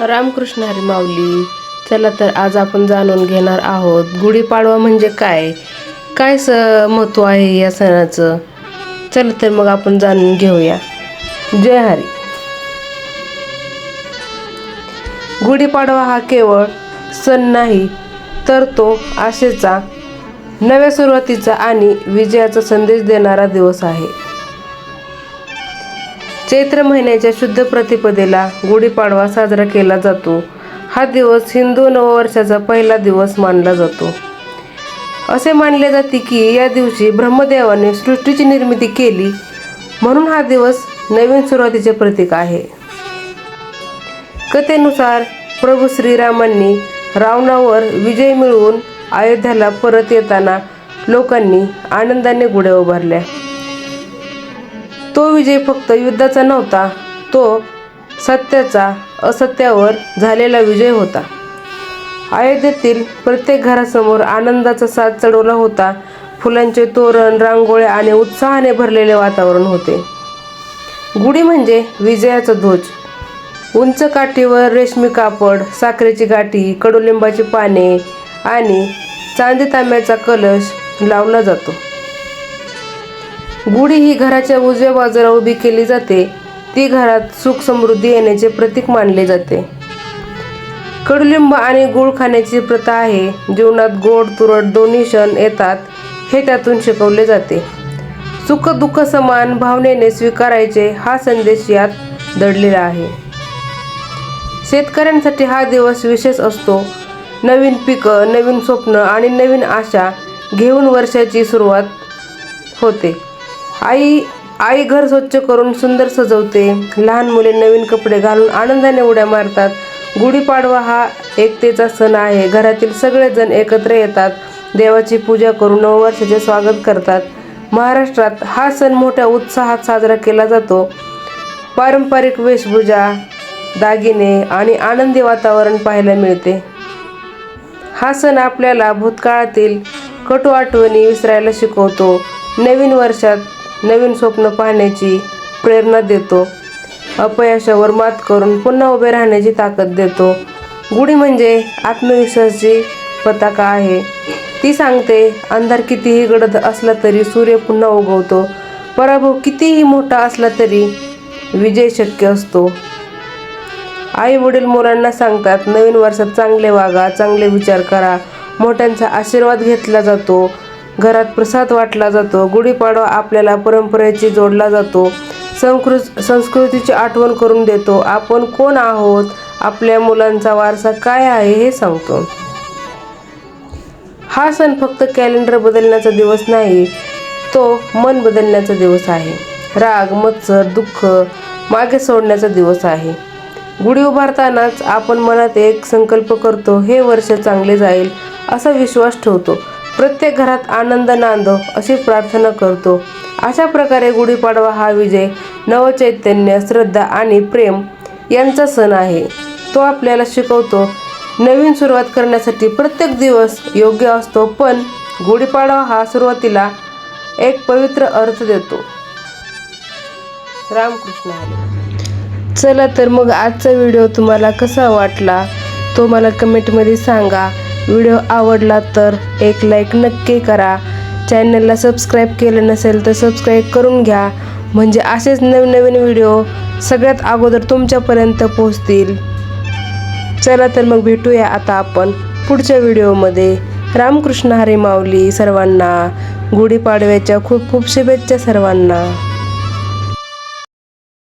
रामकृष्ण हरी माऊली. चला तर आज आपण जाणून घेणार आहोत गुढीपाडवा म्हणजे काय, काय महत्त्व आहे या सणाचं. चला तर मग आपण जाणून घेऊया. जय हरी. गुढीपाडवा हा केवळ सण नाही तर तो आशेचा, नव्या सुरुवातीचा आणि विजयाचा संदेश देणारा दिवस आहे. चैत्र महिन्याच्या शुद्ध प्रतिपदेला गुढीपाडवा साजरा केला जातो. हा दिवस हिंदू नववर्षाचा पहिला दिवस मानला जातो. असे मानले जाते की या दिवशी ब्रह्मदेवाने सृष्टीची निर्मिती केली, म्हणून हा दिवस नवीन सुरुवातीचे प्रतीक आहे. कथेनुसार प्रभू श्रीरामांनी रावणावर विजय मिळवून अयोध्येला परत येताना लोकांनी आनंदाने गुढ्या उभारल्या. तो विजय फक्त युद्धाचा नव्हता, तो सत्याचा असत्यावर झालेला विजय होता. अयोध्येतील प्रत्येक घरासमोर आनंदाचा साज चढवला होता. फुलांचे तोरण, रांगोळ्या आणि उत्साहाने भरलेले वातावरण होते. गुढी म्हणजे विजयाचा ध्वज. उंच काठीवर रेशमी कापड, साखरेची गाठी, कडुलिंबाची पाने आणि चांदी तांब्याचा कलश लावला जातो. गुढी ही घराच्या उजव्या बाजूला उभी केली जाते. ती घरात सुख समृद्धी येण्याचे प्रतीक मानले जाते. कडुलिंब आणि गूळ खाण्याची प्रथा आहे. जीवनात गोड तुरट दोन्ही क्षण येतात हे त्यातून शिकवले जाते. सुख दुःख समान भावनेने स्वीकारायचे हा संदेश यात दडलेला आहे. शेतकऱ्यांसाठी हा दिवस विशेष असतो. नवीन पिकं, नवीन स्वप्न आणि नवीन आशा घेऊन वर्षाची सुरुवात होते. आई घर स्वच्छ करून सुंदर सजवते. लहान मुले नवीन कपडे घालून आनंदाने उड्या मारतात. गुढीपाडवा हा एकतेचा सण आहे. घरातील सगळेजण एकत्र येतात, देवाची पूजा करून नववर्षाचे स्वागत करतात. महाराष्ट्रात हा सण मोठ्या उत्साहात साजरा केला जातो. पारंपरिक वेशभूषा, दागिने आणि आनंदी वातावरण पाहायला मिळते. हा सण आपल्याला भूतकाळातील कटू आठवणी विसरायला शिकवतो. नवीन वर्षात नवीन स्वप्न पाहण्याची प्रेरणा देतो. अपयशावर मात करून पुन्हा उभे राहण्याची ताकद देतो. गुढी म्हणजे आत्मविश्वासाची पताका आहे. ती सांगते, अंधार कितीही गडद असला तरी सूर्य पुन्हा उगवतो. पराभव कितीही मोठा असला तरी विजय शक्य असतो. आई वडील मुलांना सांगतात, नवीन वर्षात चांगले वागा, चांगले विचार करा. मोठ्यांचा आशीर्वाद घेतला जातो. घरात प्रसाद वाटला जातो. गुढीपाडवा आपल्याला परंपरेची जोडला जातो. संस्कृतीची आठवण करून देतो. आपण कोण आहोत, आपल्या मुलांचा वारसा काय आहे हे सांगतो. हा सण फक्त कॅलेंडर बदलण्याचा दिवस नाही, तो मन बदलण्याचा दिवस आहे. राग, मत्सर, दुःख मागे सोडण्याचा दिवस आहे. गुढी उभारतानाच आपण मनात एक संकल्प करतो, हे वर्ष चांगले जाईल असा विश्वास ठेवतो. प्रत्येक घरात आनंद नांदो अशी प्रार्थना करतो. अशा प्रकारे गुढीपाडवा हा विजय, नवचैतन्य, श्रद्धा आणि प्रेम यांचा सण आहे. तो आपल्याला शिकवतो, नवीन सुरुवात करण्यासाठी प्रत्येक दिवस योग्य असतो, पण गुढीपाडवा हा सुरुवातीला एक पवित्र अर्थ देतो. रामकृष्ण हरी. चला तर मग आजचा व्हिडिओ तुम्हाला कसा वाटला तो मला कमेंटमध्ये सांगा. व्हिडिओ आवडला तर एक लाईक नक्की करा. चॅनलला सबस्क्राईब केलं नसेल तर सबस्क्राईब करून घ्या, म्हणजे असेच नवीन व्हिडिओ सगळ्यात अगोदर तुमच्यापर्यंत पोहोचतील. चला तर मग भेटूया आता आपण पुढच्या व्हिडिओमध्ये. रामकृष्ण हरी माऊली. सर्वांना गुढीपाडव्याच्या खूप खूप शुभेच्छा सर्वांना.